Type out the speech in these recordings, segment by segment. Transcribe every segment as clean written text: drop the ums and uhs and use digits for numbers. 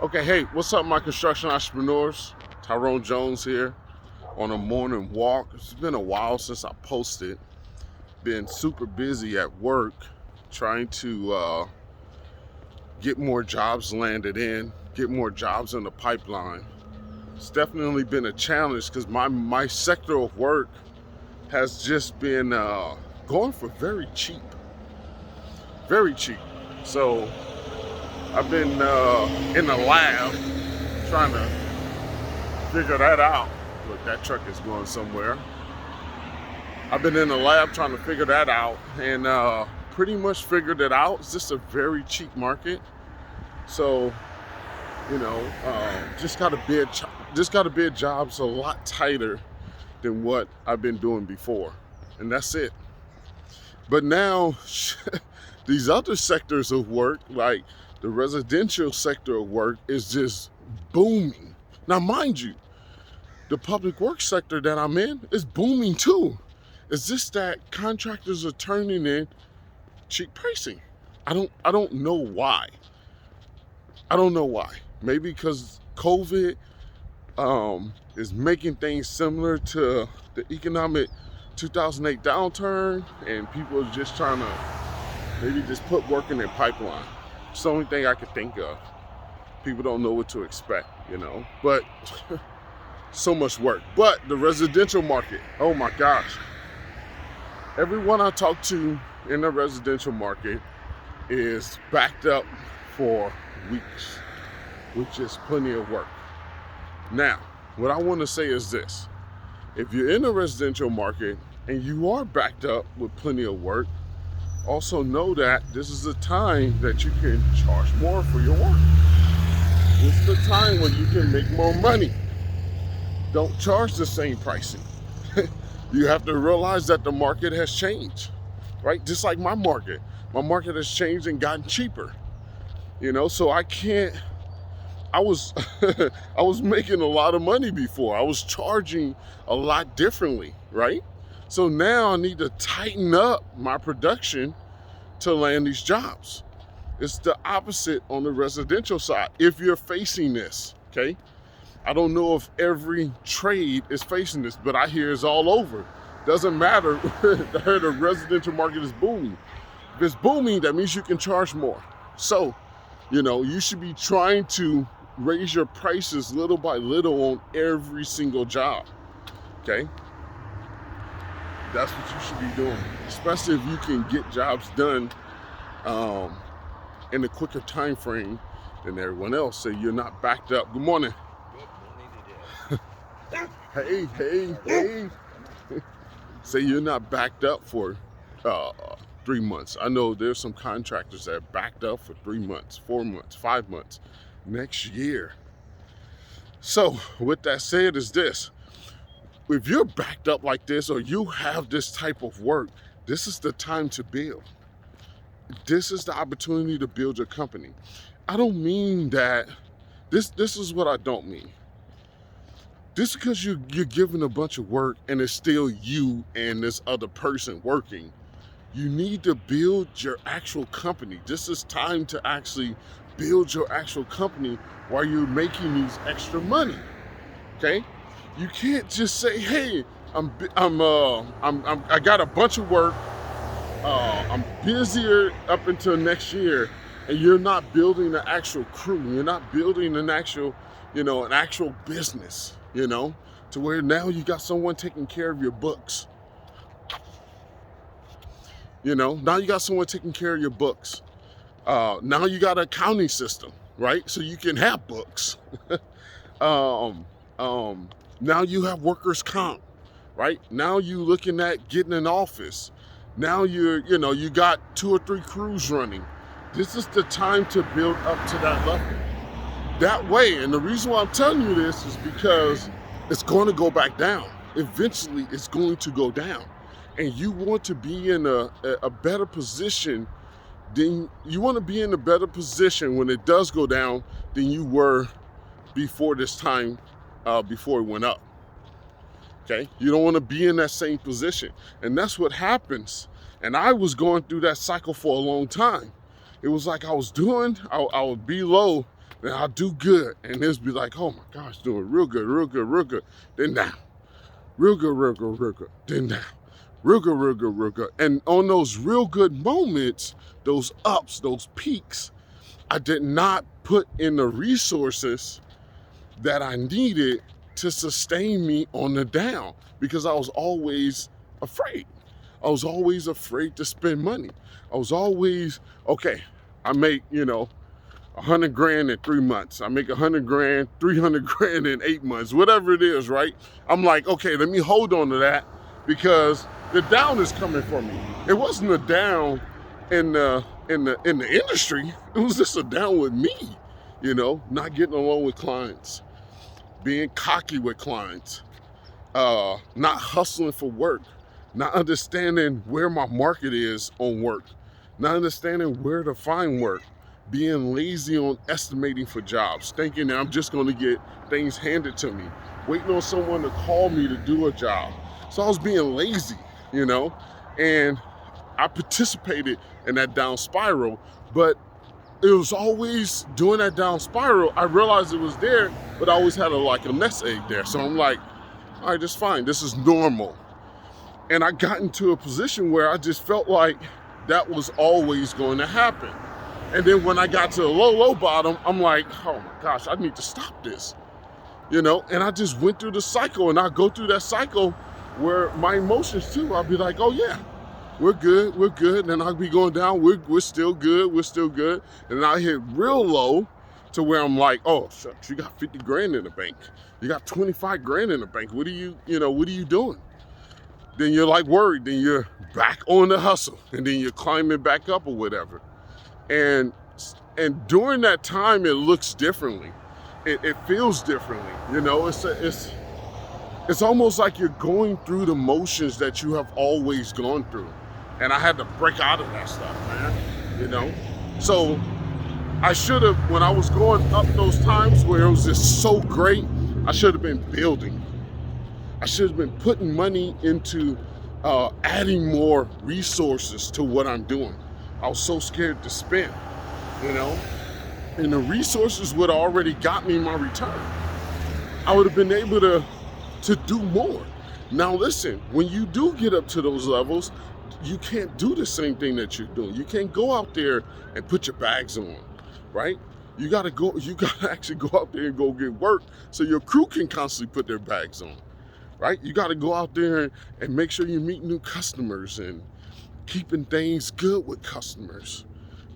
Okay, hey, what's up, my construction entrepreneurs? Tyrone Jones here on a morning walk. It's been a while since I posted. Been super busy at work trying to get more jobs landed in, get more jobs in the pipeline. It's definitely been a challenge because my sector of work has just been going for very cheap, very cheap. So I've been in the lab trying to figure that out. Look, that truck is going somewhere. I've been in the lab trying to figure that out, and pretty much figured it out. It's just a very cheap market. So, just got to bid jobs a lot tighter than what I've been doing before, and that's it. But now, these other sectors of work, like the residential sector of work, is just booming. Now, mind you, the public works sector that I'm in is booming too. It's just that contractors are turning in cheap pricing. I don't know why. I don't know why. Maybe because COVID is making things similar to the economic 2008 downturn, and people are just trying to maybe just put work in their pipeline. It's the only thing I could think of. People don't know what to expect, But so much work. But the residential market, oh my gosh. Everyone I talk to in the residential market is backed up for weeks, which is plenty of work. Now, what I want to say is this. If you're in the residential market and you are backed up with plenty of work, also know that this is the time that you can charge more for your work. This is the time when you can make more money. Don't charge the same pricing. You have to realize that the market has changed, right? Just like my market. My market has changed and gotten cheaper. So I was I was making a lot of money before. I was charging a lot differently, right? So now I need to tighten up my production to land these jobs. It's the opposite on the residential side. If you're facing this, okay? I don't know if every trade is facing this, but I hear it's all over. Doesn't matter. I heard the residential market is booming. If it's booming, that means you can charge more. So, you should be trying to raise your prices little by little on every single job. Okay? That's what you should be doing, especially if you can get jobs done in a quicker time frame than everyone else, so you're not backed up. Good morning. Hey. Say you're not backed up for 3 months. I know there's some contractors that are backed up for 3 months, 4 months, 5 months, next year. So with that said is this. If you're backed up like this or you have this type of work, this is the time to build. This is the opportunity to build your company. I don't mean that, this is what I don't mean. Just because you're given a bunch of work and it's still you and this other person working, you need to build your actual company. This is time to actually build your actual company while you're making these extra money. Okay? You can't just say, "Hey, I got a bunch of work. I'm busier up until next year," and you're not building an actual crew. You're not building an actual business. To where now you got someone taking care of your books. Now you got someone taking care of your books. Now you got an accounting system, right? So you can have books. um, Now you have workers' comp, right? Now you looking at getting an office. Now you got 2 or 3 crews running. This is the time to build up to that level. That way, and the reason why I'm telling you this is because it's going to go back down. Eventually, it's going to go down. And you want to be in a better position when it does go down than you were before this time, before it went up. Okay? You don't want to be in that same position. And that's what happens. And I was going through that cycle for a long time. It was like I would be low, Then I'll do good, and this be like, oh my gosh, doing real good, real good, real good. Then down, real good, real good, real good. Then down, real good, real good, real good. And on those real good moments, those ups, those peaks, I did not put in the resources that I needed to sustain me on the down, because I was always afraid. I was always afraid to spend money. I was always, okay, I make, 100 grand in 3 months. I make 100 grand, 300 grand in 8 months, whatever it is, right? I'm like, okay, let me hold on to that, because the down is coming for me. It wasn't a down in the industry. It was just a down with me, not getting along with clients, being cocky with clients, not hustling for work, not understanding where my market is on work, not understanding where to find work, being lazy on estimating for jobs, thinking that I'm just going to get things handed to me, waiting on someone to call me to do a job. So I was being lazy, and I participated in that down spiral, but it was always doing that down spiral. I realized it was there, but I always had a nest egg there. So I'm like, all right, that's fine. This is normal. And I got into a position where I just felt like that was always going to happen. And then when I got to the low bottom, I'm like, oh my gosh, I need to stop this, And I just went through the cycle, and I go through that cycle where my emotions too, I'll be like, oh yeah, we're good. And then I'll be going down, we're still good. And I hit real low to where I'm like, oh, shucks, you got 50 grand in the bank. You got 25 grand in the bank. What are you doing? Then you're like worried, then you're back on the hustle, and then you're climbing back up or whatever. And during that time, it looks differently. It feels differently. It's almost like you're going through the motions that you have always gone through. And I had to break out of that stuff, man, So I should have, when I was going up those times where it was just so great, I should have been building. I should have been putting money into adding more resources to what I'm doing. I was so scared to spend, and the resources would have already got me my return. I would have been able to do more. Now listen, when you do get up to those levels, you can't do the same thing that you're doing. You can't go out there and put your bags on, right? You gotta actually go out there and go get work so your crew can constantly put their bags on, right? You gotta go out there and make sure you meet new customers and keeping things good with customers.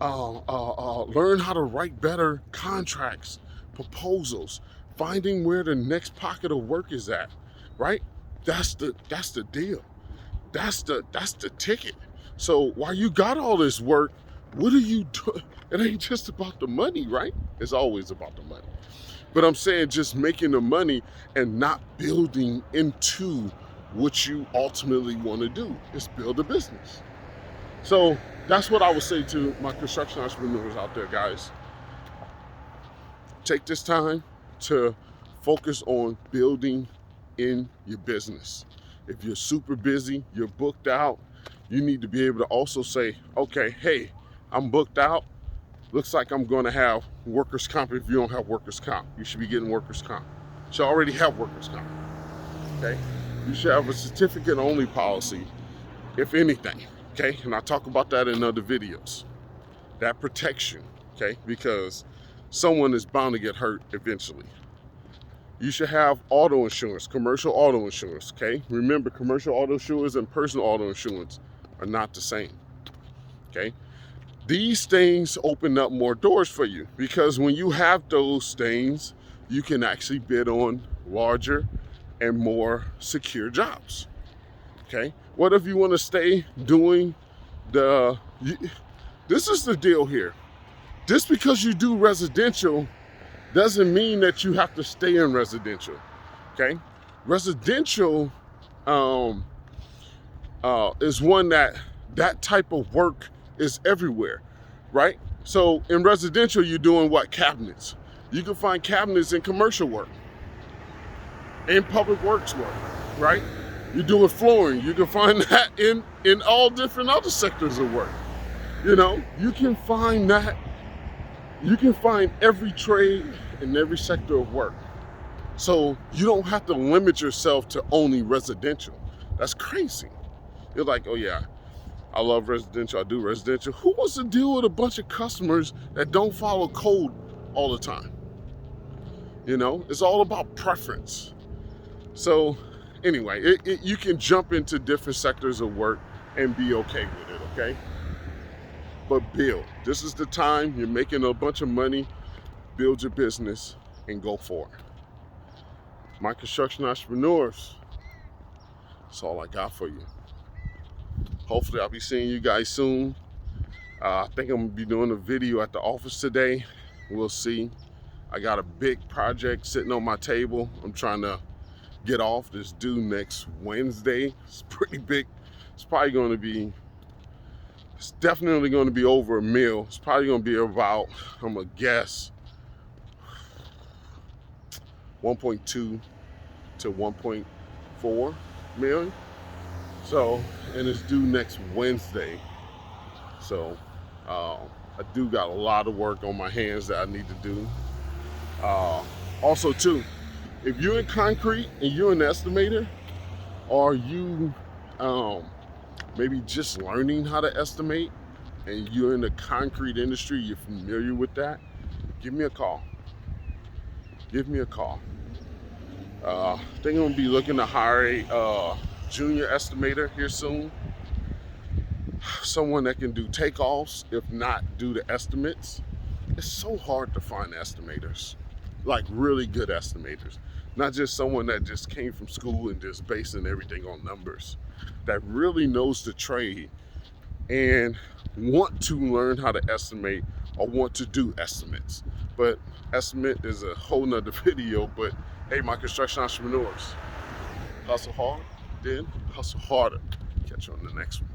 Learn how to write better contracts, proposals, finding where the next pocket of work is at, right? That's the deal. That's the ticket. So while you got all this work, what are you doing? It ain't just about the money, right? It's always about the money. But I'm saying just making the money and not building into what you ultimately want to do is build a business. So that's what I would say to my construction entrepreneurs out there, guys. Take this time to focus on building in your business. If you're super busy, you're booked out, you need to be able to also say, okay, hey, I'm booked out. Looks like I'm going to have workers' comp. If you don't have workers' comp, you should be getting workers' comp. You should already have workers' comp, okay? You should have a certificate-only policy, if anything, okay? And I talk about that in other videos. That protection, okay? Because someone is bound to get hurt eventually. You should have auto insurance, commercial auto insurance, okay? Remember, commercial auto insurance and personal auto insurance are not the same, okay? These things open up more doors for you, because when you have those things, you can actually bid on larger and more secure jobs, okay? What if you want to stay doing this is the deal here. Just because you do residential doesn't mean that you have to stay in residential, okay? Residential is one that type of work is everywhere, right? So in residential, you're doing what? Cabinets. You can find cabinets in commercial work, in public works work, right? You're doing flooring. You can find that in all different other sectors of work. You can find that You can find every trade in every sector of work. So you don't have to limit yourself to only residential. That's crazy. You're like, oh yeah, I love residential, I do residential. Who wants to deal with a bunch of customers that don't follow code all the time? You know, it's all about preference. So anyway, you can jump into different sectors of work and be okay with it, okay? But build. This is the time you're making a bunch of money, build your business and go for it. My construction entrepreneurs, that's all I got for you. Hopefully I'll be seeing you guys soon. I think I'm gonna be doing a video at the office today. We'll see. I got a big project sitting on my table. I'm trying to get off. This due next Wednesday. It's pretty big. It's definitely going to be over $1 million. It's probably going to be about, I'm gonna guess, 1.2 to 1.4 million. So, and it's due next Wednesday. So, I do got a lot of work on my hands that I need to do. Also too, if you're in concrete and you're an estimator, or you maybe just learning how to estimate and you're in the concrete industry, you're familiar with that, give me a call. Give me a call. I think I'm gonna be looking to hire a junior estimator here soon. Someone that can do takeoffs, if not do the estimates. It's so hard to find estimators, like really good estimators. Not just someone that just came from school and just basing everything on numbers, that really knows the trade and want to learn how to estimate or want to do estimates. But estimate is a whole nother video. But hey, my construction entrepreneurs, hustle hard, then hustle harder. Catch you on the next one.